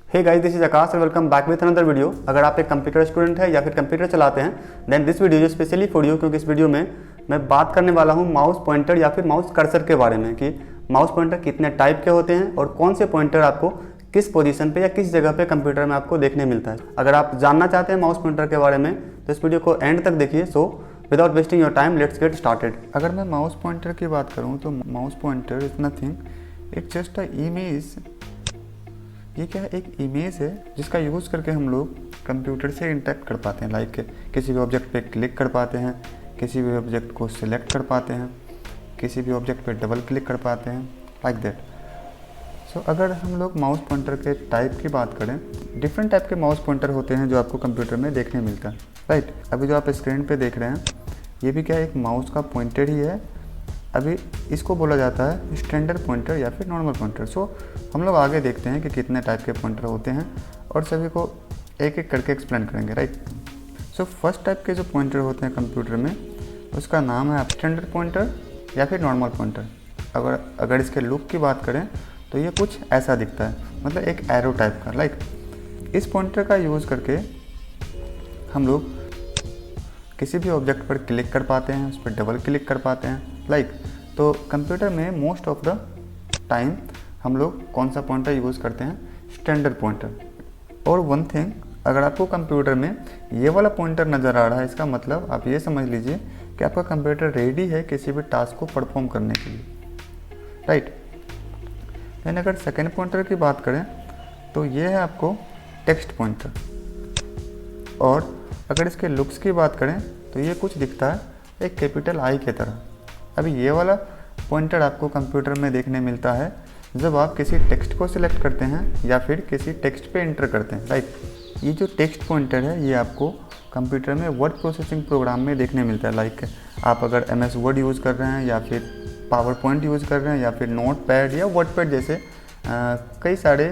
Hey guys, this is Akash and welcome back with another video. अगर आप एक computer student है या फिर कंप्यूटर चलाते हैं then this video is specially for you, क्योंकि इस वीडियो में मैं बात करने वाला हूं माउस पॉइंटर या फिर माउस कर्सर के बारे में कि माउस पॉइंटर कितने टाइप के होते हैं और कौन से पॉइंटर आपको किस पोजीशन पे या किस जगह पे कंप्यूटर में आपको देखने मिलता है। अगर आप जानना चाहते हैं माउस पॉइंटर के बारे में तो इस वीडियो को एंड तक देखिए। So without wasting your time let's get started. अगर मैं माउस पॉइंटर की बात करूं तो mouse pointer is nothing, it's just a image. ये क्या है? एक इमेज है जिसका यूज़ करके हम लोग कंप्यूटर से इंटरेक्ट कर पाते हैं। लाइक किसी भी ऑब्जेक्ट पे क्लिक कर पाते हैं, किसी भी ऑब्जेक्ट को सिलेक्ट कर पाते हैं, किसी भी ऑब्जेक्ट पे डबल क्लिक कर पाते हैं, लाइक दैट। सो अगर हम लोग माउस पॉइंटर के टाइप की बात करें, डिफरेंट टाइप के माउस पॉइंटर होते हैं जो आपको कंप्यूटर में देखने मिलता है, राइट। अभी जो आप स्क्रीन पे देख रहे हैं ये भी क्या है? एक माउस का पॉइंटर ही है। अभी इसको बोला जाता है स्टैंडर्ड पॉइंटर या फिर नॉर्मल पॉइंटर। सो हम लोग आगे देखते हैं कि कितने टाइप के पॉइंटर होते हैं और सभी को एक एक करके एक्सप्लेन करेंगे, राइट। सो फर्स्ट टाइप के जो पॉइंटर होते हैं कंप्यूटर में उसका नाम है स्टैंडर्ड पॉइंटर या फिर नॉर्मल पॉइंटर। अगर इसके लुक की बात करें तो ये कुछ ऐसा दिखता है, मतलब एक एरो टाइप का। लाइक इस पॉइंटर का यूज़ करके हम लोग किसी भी ऑब्जेक्ट पर क्लिक कर पाते हैं, उस पर डबल क्लिक कर पाते हैं, लाइक। तो कंप्यूटर में मोस्ट ऑफ द टाइम हम लोग कौन सा पॉइंटर यूज़ करते हैं? Standard pointer. और वन थिंग, अगर आपको कंप्यूटर में ये वाला पॉइंटर नज़र आ रहा है, इसका मतलब आप ये समझ लीजिए कि आपका कंप्यूटर रेडी है किसी भी टास्क को परफॉर्म करने के लिए, राइट। लेकिन अगर सेकेंड पॉइंटर की बात करें तो ये है आपको टेक्स्ट पॉइंटर। और अगर इसके लुक्स की बात करें तो ये कुछ दिखता है एक कैपिटल आई के तरह। अभी ये वाला पॉइंटर आपको कंप्यूटर में देखने मिलता है जब आप किसी टेक्स्ट को सिलेक्ट करते हैं या फिर किसी टेक्स्ट पे एंटर करते हैं, राइट। ये जो टेक्स्ट पॉइंटर है ये आपको कंप्यूटर में वर्ड प्रोसेसिंग प्रोग्राम में देखने मिलता है। लाइक आप अगर MS वर्ड यूज़ कर रहे हैं या फिर पावर पॉइंट यूज़ कर रहे हैं या फिर नोट पैड या वर्ड पैड जैसे कई सारे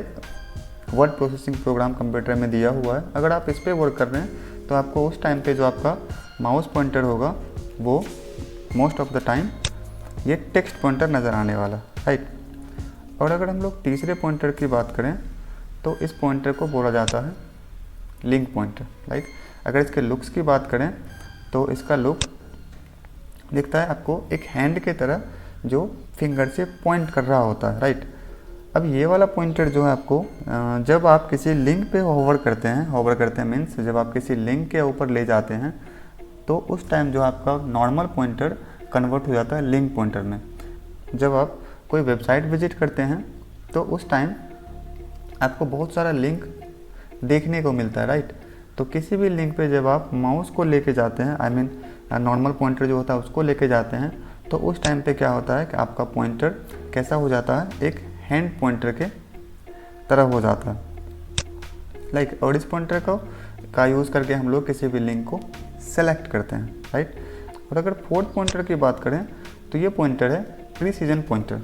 वर्ड प्रोसेसिंग प्रोग्राम कंप्यूटर में दिया हुआ है। अगर आप इस पर वर्क कर रहे हैं तो आपको उस टाइम पे जो आपका माउस पॉइंटर होगा वो मोस्ट ऑफ द टाइम ये टेक्स्ट पॉइंटर नज़र आने वाला, राइट। और अगर हम लोग तीसरे पॉइंटर की बात करें तो इस पॉइंटर को बोला जाता है लिंक पॉइंटर। लाइक अगर इसके लुक्स की बात करें तो इसका लुक दिखता है आपको एक हैंड के तरह जो फिंगर से पॉइंट कर रहा होता है, राइट। अब ये वाला पॉइंटर जो है आपको जब आप किसी लिंक पे होवर करते हैं मीन्स जब आप किसी लिंक के ऊपर ले जाते हैं तो उस टाइम जो आपका नॉर्मल पॉइंटर कन्वर्ट हो जाता है लिंक पॉइंटर में। जब आप कोई वेबसाइट विजिट करते हैं तो उस टाइम आपको बहुत सारा लिंक देखने को मिलता है, राइट। तो किसी भी लिंक पे जब आप माउस को लेके जाते हैं, आई मीन नॉर्मल पॉइंटर जो होता है उसको लेके जाते हैं, तो उस टाइम पे क्या होता है कि आपका पॉइंटर कैसा हो जाता है? एक हैंड पॉइंटर के तरह हो जाता है, लाइक। और इस पॉइंटर का यूज़ करके हम लोग किसी भी लिंक को सेलेक्ट करते हैं, राइट। और अगर फोर्थ पॉइंटर की बात करें तो ये पॉइंटर है प्रिसीजन पॉइंटर।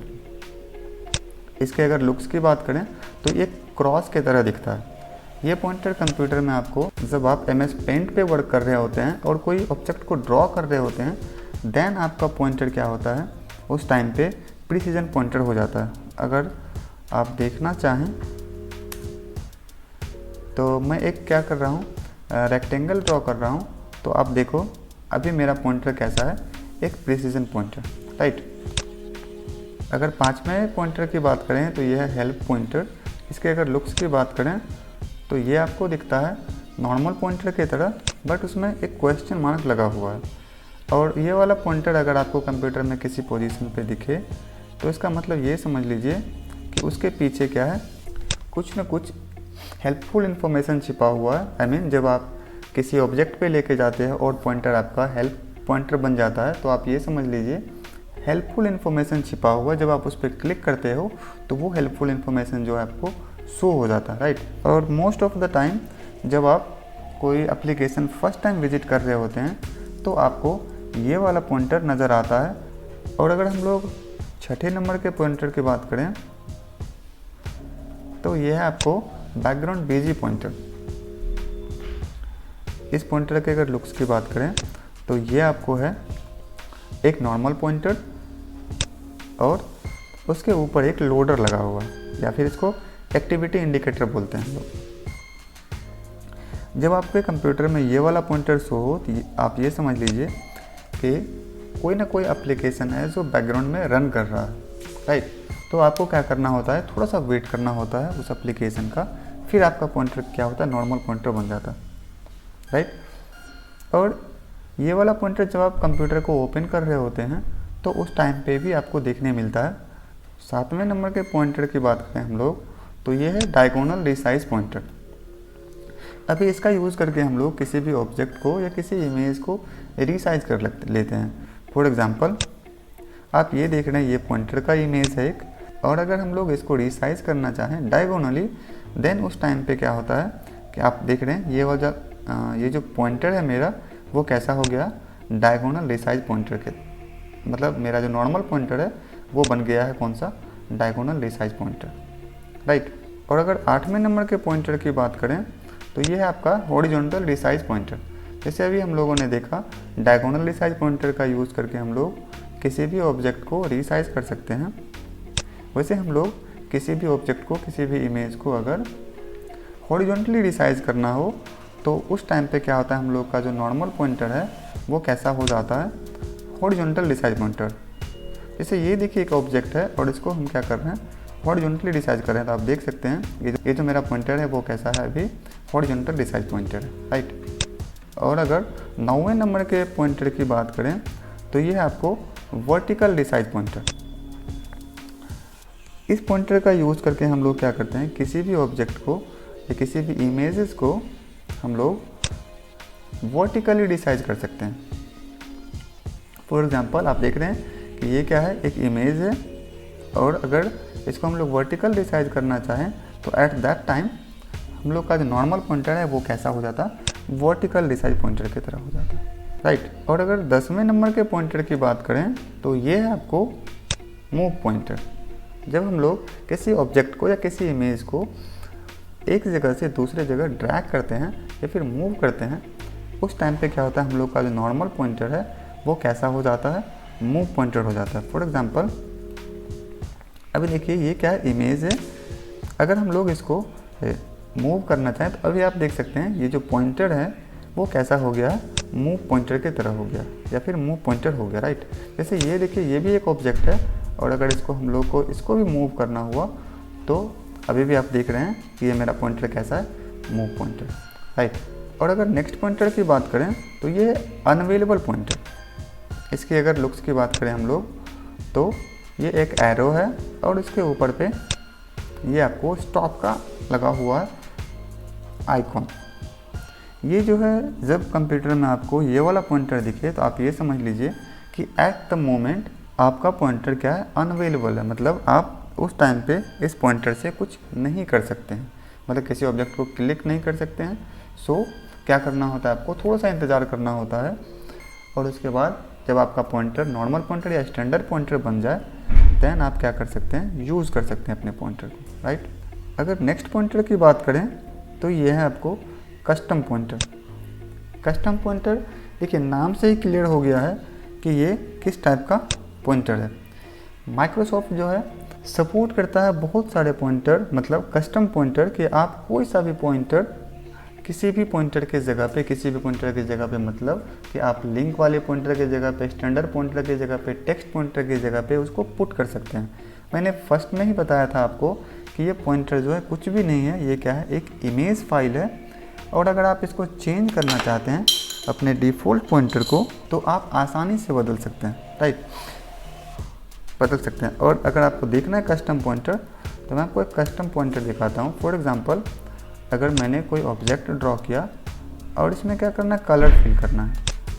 इसके अगर लुक्स की बात करें तो ये क्रॉस के तरह दिखता है। ये पॉइंटर कंप्यूटर में आपको जब आप MS पेंट पे वर्क कर रहे होते हैं और कोई ऑब्जेक्ट को ड्रॉ कर रहे होते हैं देन आपका पॉइंटर क्या होता है? उस टाइम पे प्रिसीजन पॉइंटर हो जाता है। अगर आप देखना चाहें तो मैं एक क्या कर रहा हूँ, रेक्टेंगल ड्रॉ कर रहा हूँ, तो आप देखो अभी मेरा पॉइंटर कैसा है? एक प्रिसीजन पॉइंटर, राइट। अगर पांचवें पॉइंटर की बात करें तो यह है हेल्प पॉइंटर। इसके अगर लुक्स की बात करें तो ये आपको दिखता है नॉर्मल पॉइंटर की तरह, बट उसमें एक क्वेश्चन मार्क लगा हुआ है। और ये वाला पॉइंटर अगर आपको कंप्यूटर में किसी पोजीशन पे दिखे तो इसका मतलब ये समझ लीजिए कि उसके पीछे क्या है? कुछ न कुछ हेल्पफुल इन्फॉर्मेशन छिपा हुआ है। आई मीन जब आप किसी ऑब्जेक्ट पे लेके जाते हैं और पॉइंटर आपका हेल्प पॉइंटर बन जाता है तो आप ये समझ लीजिए हेल्पफुल इन्फॉर्मेशन छिपा हुआ है। जब आप उस पर क्लिक करते हो तो वो हेल्पफुल इन्फॉर्मेशन जो है आपको शो हो जाता है, राइट। और मोस्ट ऑफ द टाइम जब आप कोई एप्लीकेशन फर्स्ट टाइम विजिट कर रहे होते हैं तो आपको ये वाला पॉइंटर नज़र आता है। और अगर हम लोग छठे नंबर के पॉइंटर की बात करें तो ये है आपको बैकग्राउंड बिजी पॉइंटर। इस पॉइंटर के अगर लुक्स की बात करें तो ये आपको है एक नॉर्मल पॉइंटर और उसके ऊपर एक लोडर लगा हुआ है, या फिर इसको एक्टिविटी इंडिकेटर बोलते हैं हम लोग। जब आपके कंप्यूटर में ये वाला पॉइंटर शो हो तो आप ये समझ लीजिए कि कोई ना कोई एप्लीकेशन है जो बैकग्राउंड में रन कर रहा है, राइट। तो आपको क्या करना होता है, थोड़ा सा वेट करना होता है उस एप्लीकेशन का, फिर आपका पॉइंटर क्या होता है, नॉर्मल पॉइंटर बन जाता है, राइट। और ये वाला पॉइंटर जब आप कंप्यूटर को ओपन कर रहे होते हैं तो उस टाइम पे भी आपको देखने मिलता है। 7वें नंबर के पॉइंटर की बात करें हम लोग तो ये है डायगोनल रिसाइज पॉइंटर। अभी इसका यूज़ करके हम लोग किसी भी ऑब्जेक्ट को या किसी इमेज को रिसाइज कर लेते हैं। फॉर एग्जांपल आप ये देख रहे हैं, ये पॉइंटर का इमेज है एक, और अगर हम लोग इसको रिसाइज करना चाहें डायगोनली, देन उस टाइम पे क्या होता है कि आप देख रहे हैं ये जो पॉइंटर है मेरा वो कैसा हो गया, डायगोनल रिसाइज पॉइंटर के, मतलब मेरा जो नॉर्मल पॉइंटर है वो बन गया है कौन सा, डायगोनल रिसाइज पॉइंटर, राइट। और अगर 8वें नंबर के पॉइंटर की बात करें तो ये है आपका हॉरिजॉन्टल रिसाइज पॉइंटर। जैसे अभी हम लोगों ने देखा डायगोनल रिसाइज पॉइंटर का यूज़ करके हम लोग किसी भी ऑब्जेक्ट को रिसाइज कर सकते हैं, वैसे हम लोग किसी भी ऑब्जेक्ट को, किसी भी इमेज को अगर हॉरिजॉन्टली रिसाइज करना हो तो उस टाइम पे क्या होता है, हम लोग का जो नॉर्मल पॉइंटर है वो कैसा हो जाता है, हॉरिजॉन्टल रिसाइज पॉइंटर। जैसे ये देखिए एक ऑब्जेक्ट है और इसको हम क्या कर रहे हैं, हॉरिजॉन्टली रिसाइज कर रहे हैं, तो आप देख सकते हैं ये जो मेरा पॉइंटर है वो कैसा है, अभी हॉरिजॉन्टल रिसाइज पॉइंटर है, राइट। और अगर 9वें नंबर के पॉइंटर की बात करें तो ये है आपको वर्टिकल रिसाइज पॉइंटर। इस पॉइंटर का यूज़ करके हम लोग क्या करते हैं, किसी भी ऑब्जेक्ट को या किसी भी इमेजेस को हम लोग वर्टिकली रिसाइज कर सकते हैं। फॉर एग्जांपल आप देख रहे हैं कि ये क्या है, एक इमेज है, और अगर इसको हम लोग वर्टिकल रिसाइज करना चाहें तो एट दैट टाइम हम लोग का जो नॉर्मल पॉइंटर है वो कैसा हो जाता है, वर्टिकल रिसाइज पॉइंटर की तरह हो जाता है, राइट। और अगर 10वें नंबर के पॉइंटर की बात करें तो ये है आपको मूव पॉइंटर। जब हम लोग किसी ऑब्जेक्ट को या किसी इमेज को एक जगह से दूसरे जगह ड्रैग करते हैं या फिर मूव करते हैं, उस टाइम पे क्या होता है, हम लोग का जो नॉर्मल पॉइंटर है वो कैसा हो जाता है, मूव पॉइंटर हो जाता है। फॉर एग्जांपल अभी देखिए ये क्या है, इमेज है, अगर हम लोग इसको मूव करना चाहें तो अभी आप देख सकते हैं ये जो पॉइंटर है वो कैसा हो गया, मूव पॉइंटर की तरह हो गया या फिर मूव पॉइंटर हो गया, राइट। जैसे ये देखिए ये भी एक ऑब्जेक्ट है और अगर इसको हम लोग को इसको भी मूव करना हुआ तो अभी भी आप देख रहे हैं कि ये मेरा पॉइंटर कैसा है, मूव पॉइंटर, राइट। और अगर नेक्स्ट पॉइंटर की बात करें तो ये अनअवेलेबल पॉइंटर। इसकी अगर लुक्स की बात करें हम लोग तो ये एक एरो है और इसके ऊपर पे ये आपको स्टॉप का लगा हुआ है आइकॉन। ये जो है जब कंप्यूटर में आपको ये वाला पॉइंटर दिखे तो आप ये समझ लीजिए कि एट द मोमेंट आपका पॉइंटर क्या है, अनअवेलेबल है, मतलब आप उस टाइम पे इस पॉइंटर से कुछ नहीं कर सकते हैं, मतलब किसी ऑब्जेक्ट को क्लिक नहीं कर सकते हैं। सो क्या करना होता है, आपको थोड़ा सा इंतज़ार करना होता है और उसके बाद जब आपका पॉइंटर नॉर्मल पॉइंटर या स्टैंडर्ड पॉइंटर बन जाए देन आप क्या कर सकते हैं, यूज़ कर सकते हैं अपने पॉइंटर को, राइट। अगर नेक्स्ट पॉइंटर की बात करें तो ये है आपको कस्टम पॉइंटर। कस्टम पॉइंटर देखिए नाम से ही क्लियर हो गया है कि ये किस टाइप का पॉइंटर है। माइक्रोसॉफ्ट जो है सपोर्ट करता है बहुत सारे पॉइंटर, मतलब कस्टम पॉइंटर, कि आप कोई सा भी पॉइंटर किसी भी पॉइंटर के जगह पे, किसी भी पॉइंटर की जगह पे, मतलब कि आप लिंक वाले पॉइंटर की जगह पे, स्टैंडर्ड पॉइंटर की जगह पे, टेक्स्ट पॉइंटर की जगह पे उसको पुट कर सकते हैं। मैंने फर्स्ट में ही बताया था आपको कि ये पॉइंटर जो है कुछ भी नहीं है, ये क्या है, एक इमेज फाइल है। और अगर आप इसको चेंज करना चाहते हैं अपने डिफ़ॉल्ट पॉइंटर को तो आप आसानी से बदल सकते हैं, राइट, बदल सकते हैं। और अगर आपको देखना है कस्टम पॉइंटर तो मैं आपको एक कस्टम पॉइंटर दिखाता हूँ। फॉर एग्जांपल अगर मैंने कोई ऑब्जेक्ट ड्रॉ किया और इसमें क्या करना है, कलर फिल करना है,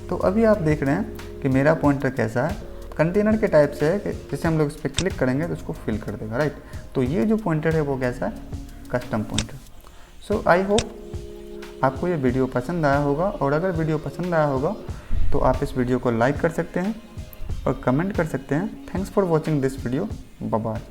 तो अभी आप देख रहे हैं कि मेरा पॉइंटर कैसा है, कंटेनर के टाइप से है कि जैसे हम लोग इस पर क्लिक करेंगे तो उसको फिल कर देगा, राइट। तो ये जो पॉइंटर है वो कैसा है, custom pointer. So I hope आपको ये वीडियो पसंद आया होगा, और अगर वीडियो पसंद आया होगा तो आप इस वीडियो को लाइक कर सकते हैं और कमेंट कर सकते हैं। Thanks for watching this video, bye bye.